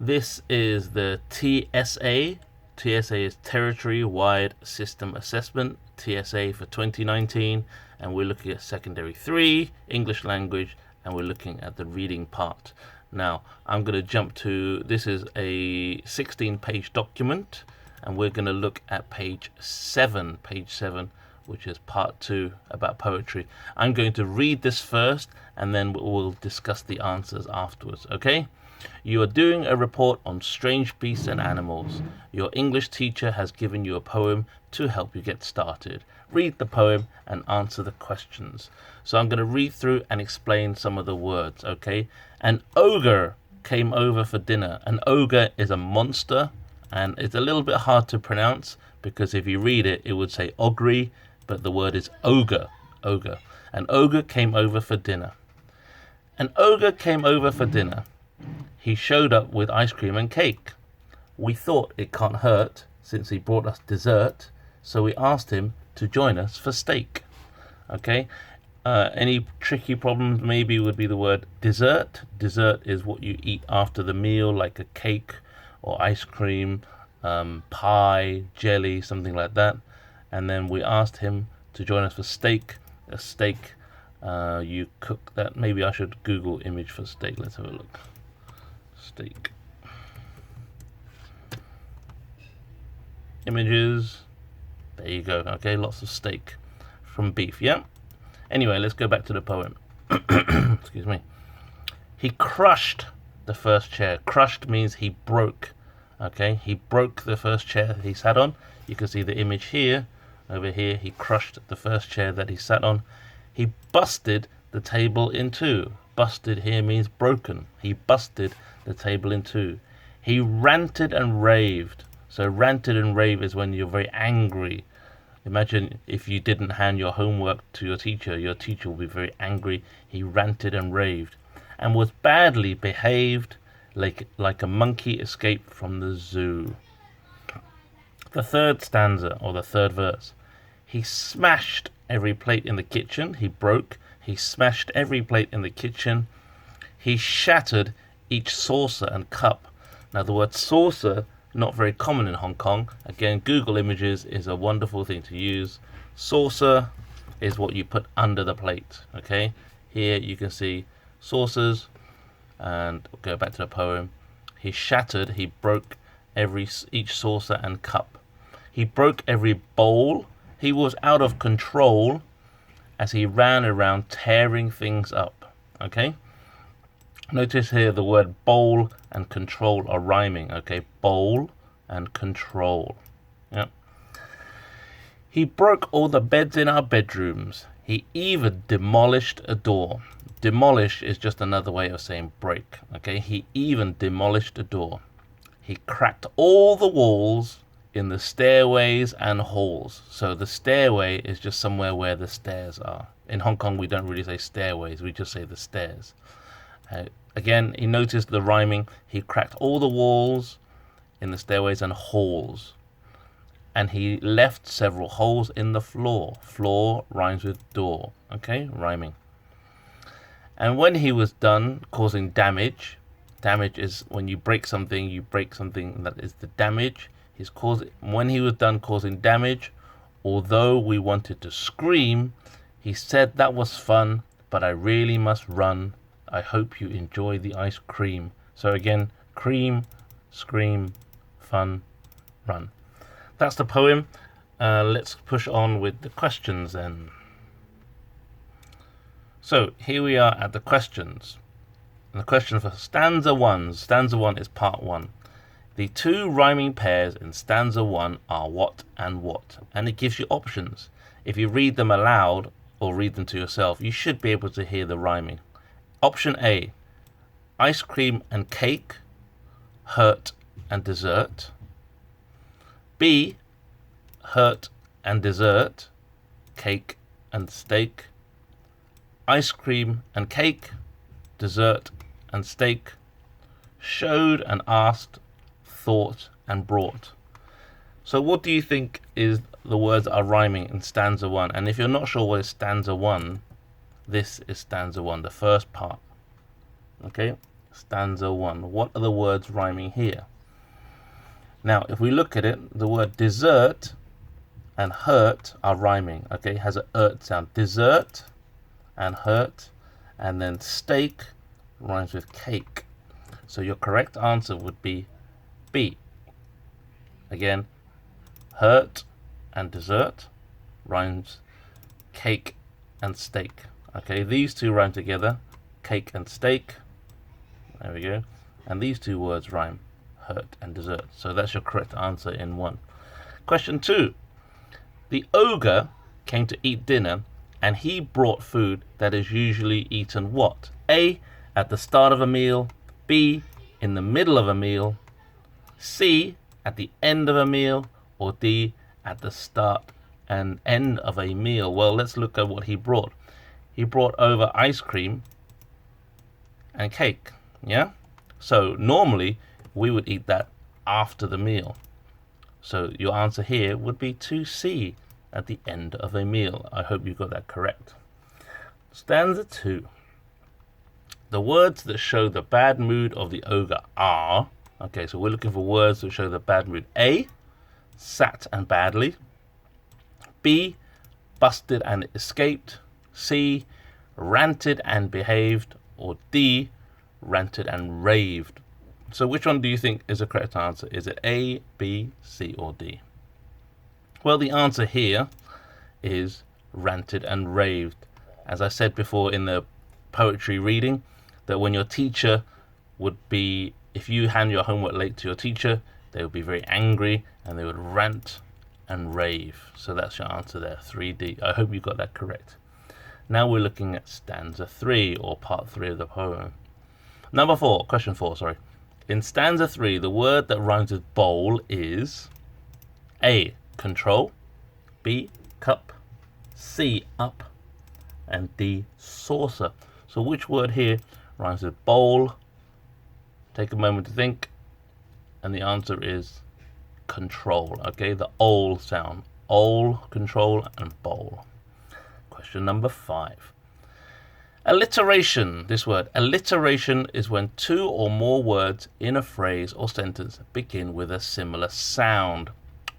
This is the TSA. TSA is Territory Wide System Assessment, TSA for 2019, and we're looking at Secondary 3, English Language, and we're looking at the reading part. Now, I'm going to jump to, this is a 16-page document, and we're going to look at page 7, which is part 2 about poetry. I'm going to read this first, and then we'll discuss the answers afterwards, okay? You are doing a report on strange beasts and animals. Your English teacher has given you a poem to help you get started. Read the poem and answer the questions. So I'm going to read through and explain some of the words, okay? An ogre came over for dinner. An ogre is a monster, and it's a little bit hard to pronounce because if you read it, it would say Ogre, but the word is ogre. Ogre. An ogre came over for dinner. An ogre came over for dinner. He showed up with ice cream and cake. We thought it can't hurt since he brought us dessert, so we asked him to join us for steak. Okay, any tricky problems maybe would be the word dessert. Dessert is what you eat after the meal, like a cake or ice cream, pie, jelly, something like that. And then we asked him to join us for steak. A steak, you cook that. Maybe I should Google image for steak. Let's have a look. Steak. Images. There you go. Okay, lots of steak from beef, yeah? Anyway, let's go back to the poem. Excuse me. He crushed the first chair. Crushed means he broke. Okay, he broke the first chair he sat on. You can see the image here. Over here, he crushed the first chair that he sat on. He busted the table in two. Busted here means broken. He busted the table in two. He ranted and raved. So ranted and rave is when you're very angry. Imagine if you didn't hand your homework to your teacher will be very angry. He ranted and raved and was badly behaved, like a monkey escaped from the zoo. The third stanza, or the third verse. He smashed every plate in the kitchen. He broke. He smashed every plate in the kitchen. He shattered each saucer and cup. Now the word saucer, not very common in Hong Kong. Again, Google Images is a wonderful thing to use. Saucer is what you put under the plate. Okay, here you can see saucers, and we'll go back to the poem. He shattered, he broke each saucer and cup. He broke every bowl. He was out of control as he ran around tearing things up. Okay, notice here the word bowl and control are rhyming. Okay, bowl and control. Yep. He broke all the beds in our bedrooms. He even demolished a door. Demolish is just another way of saying break. Okay, he even demolished a door. He cracked all the walls in the stairways and halls. So the stairway is just somewhere where the stairs are. In Hong Kong, we don't really say stairways, we just say the stairs. Again, he noticed the rhyming. He cracked all the walls in the stairways and halls. And he left several holes in the floor. Floor rhymes with door. Okay, rhyming. And when he was done causing damage, damage is when you break something, that is the damage. When he was done causing damage, although we wanted to scream, he said that was fun, but I really must run. I hope you enjoy the ice cream. So again, cream, scream, fun, run. That's the poem. Let's push on with the questions then. So here we are at the questions. And the question for stanza 1. Stanza 1 is part 1. The two rhyming pairs in stanza 1 are what and what. And it gives you options. If you read them aloud or read them to yourself, you should be able to hear the rhyming. Option A, ice cream and cake, hurt and dessert. B, hurt and dessert, cake and steak. Ice cream and cake, dessert and steak. Showed and asked, thought and brought. So what do you think is the words that are rhyming in stanza 1? And if you're not sure what is stanza 1, this is stanza 1, the first part. Okay, stanza 1. What are the words rhyming here? Now, if we look at it, the word dessert and hurt are rhyming. Okay, it has a ert sound. Dessert and hurt, and then steak rhymes with cake. So your correct answer would be B. Again, hurt and dessert rhymes cake and steak. Okay, these two rhyme together, cake and steak. There we go. And these two words rhyme, hurt and dessert. So that's your correct answer in 1. Question 2. The ogre came to eat dinner, and he brought food that is usually eaten what? A, at the start of a meal. B, in the middle of a meal. C, at the end of a meal. Or D, at the start and end of a meal. Well, let's look at what he brought. He brought over ice cream and cake. Yeah? So normally we would eat that after the meal. So your answer here would be 2C, at the end of a meal. I hope you got that correct. Stanza 2. The words that show the bad mood of the ogre are, okay, so we're looking for words that show the bad mood. A, sat and badly. B, busted and escaped. C, ranted and behaved. Or D, ranted and raved. So which one do you think is the correct answer? Is it A, B, C, or D? Well, the answer here is ranted and raved. As I said before in the poetry reading, that when your teacher would be, if you hand your homework late to your teacher, they would be very angry and they would rant and rave. So that's your answer there, 3D. I hope you got that correct. Now we're looking at stanza 3, or part 3 of the poem. Question 4, sorry. In stanza 3, the word that rhymes with bowl is A, control. B, cup. C, up. And D, saucer. So which word here rhymes with bowl? Take a moment to think. And the answer is control. Okay, the ol sound. Ol, control, and bowl. Question number 5. Alliteration. This word, alliteration, is when 2 or more words in a phrase or sentence begin with a similar sound.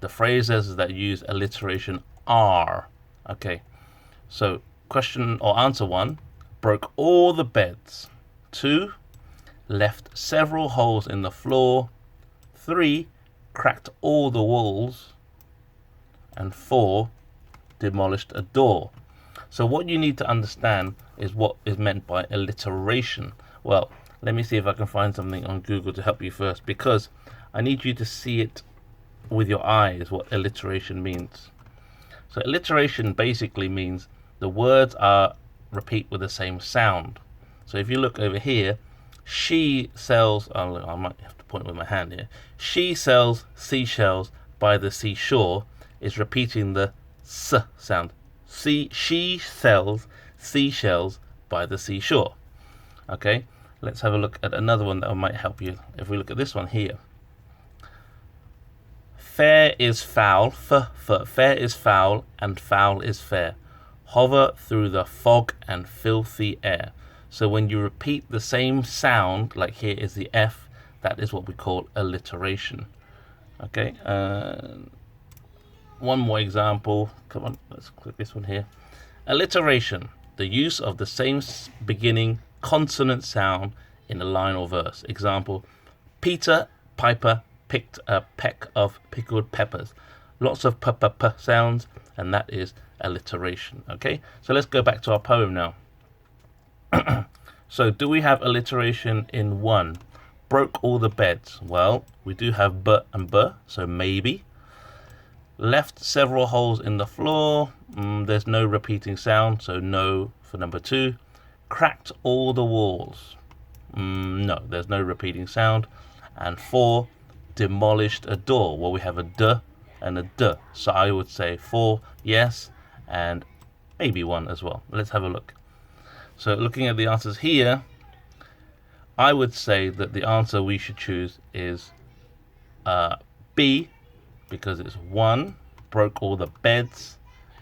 The phrases that use alliteration are, okay, so question or answer 1, broke all the beds. 2, left several holes in the floor. 3, cracked all the walls. And 4, demolished a door. So what you need to understand is what is meant by alliteration. Well, let me see if I can find something on Google to help you first, because I need you to see it with your eyes, what alliteration means. So alliteration basically means the words are repeat with the same sound. So if you look over here, she sells, I might have to point with my hand here. She sells seashells by the seashore is repeating the s sound. She sells seashells by the seashore. Okay, let's have a look at another one that might help you. If we look at this one here. Fair is foul, fair is foul, and foul is fair. Hover through the fog and filthy air. So when you repeat the same sound, like here is the F, that is what we call alliteration. Okay, one more example. Come on, let's click this one here. Alliteration, the use of the same beginning consonant sound in a line or verse. Example, Peter Piper picked a peck of pickled peppers. Lots of p sounds, and that is alliteration. Okay, so let's go back to our poem now. So do we have alliteration in 1? Broke all the beds. Well, we do have b and b, so maybe. Left several holes in the floor. There's no repeating sound, so no for number 2. Cracked all the walls. No, there's no repeating sound. And 4, demolished a door. Well, we have a d and a d, so I would say 4, yes, and maybe 1 as well. Let's have a look. So looking at the answers here, I would say that the answer we should choose is B, because it's 1, broke all the beds,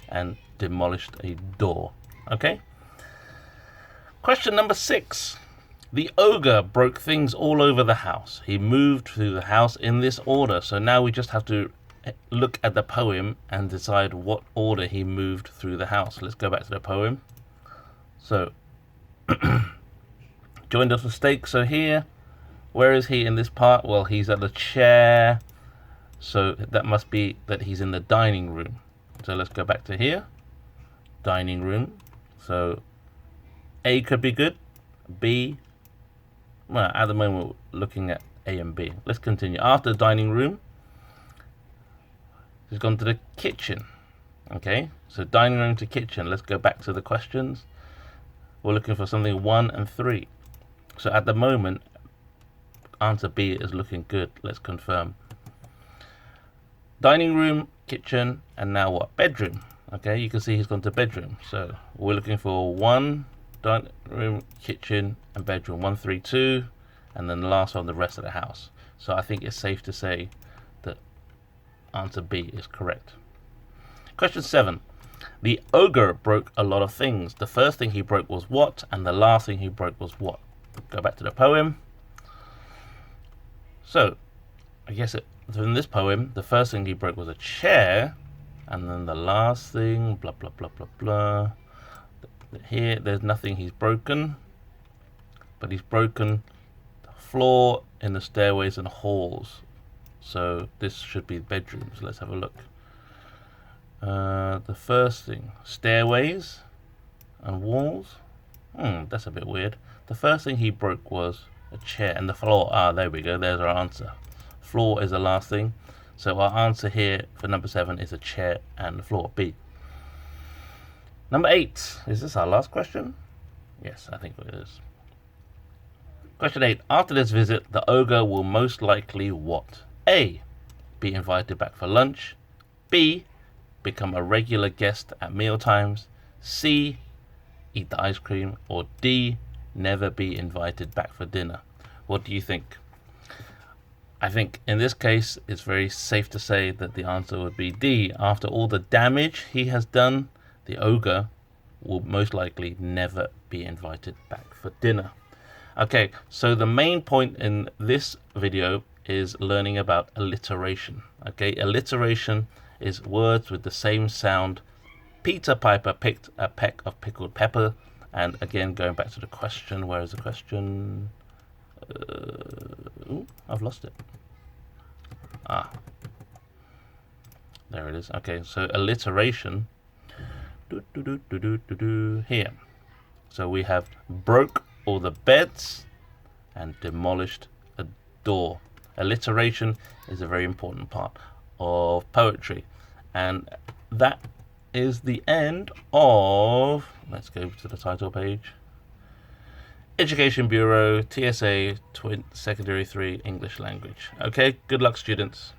and demolished a door. Okay? Question number 6. The ogre broke things all over the house. He moved through the house in this order. So now we just have to look at the poem and decide what order he moved through the house. Let's go back to the poem. So, joined us with steak. So here, where is he in this part? Well, he's at the chair. So that must be that he's in the dining room. So let's go back to here. Dining room. So A could be good. B, well, at the moment we're looking at A and B. Let's continue. After the dining room, he's gone to the kitchen. Okay, so dining room to kitchen. Let's go back to the questions. We're looking for something 1 and 3. So at the moment, answer B is looking good. Let's confirm. Dining room, kitchen, and now what? Bedroom. Okay, you can see he's gone to bedroom. So we're looking for 1, dining room, kitchen, and bedroom. 1, 3, 2, and then the last one, the rest of the house. So I think it's safe to say that answer B is correct. Question 7. The ogre broke a lot of things. The first thing he broke was what, and the last thing he broke was what? Go back to the poem. So, I guess in this poem, the first thing he broke was a chair, and then the last thing, blah, blah, blah, blah, blah. Here, there's nothing he's broken, but he's broken the floor in the stairways and halls. So this should be bedrooms. Let's have a look. The first thing, stairways and walls. That's a bit weird. The first thing he broke was a chair and the floor. There we go. There's our answer. Floor is the last thing. So our answer here for number 7 is a chair and the floor, B. Number 8. Is this our last question? Yes, I think it is. Question 8. After this visit, the ogre will most likely what? A. Be invited back for lunch. B. Become a regular guest at mealtimes. C. Eat the ice cream. Or D. Never be invited back for dinner. What do you think? I think in this case, it's very safe to say that the answer would be D. After all the damage he has done, the ogre will most likely never be invited back for dinner. Okay, so the main point in this video is learning about alliteration. Okay, alliteration is words with the same sound. Peter Piper picked a peck of pickled pepper. And again, going back to the question, where is the question? I've lost it. There it is. Okay, so alliteration. Here. So we have broke all the beds and demolished a door. Alliteration is a very important part of poetry. And that is the end of, let's go to the title page. Education Bureau, TSA, Secondary 3, English Language. Okay, good luck, students.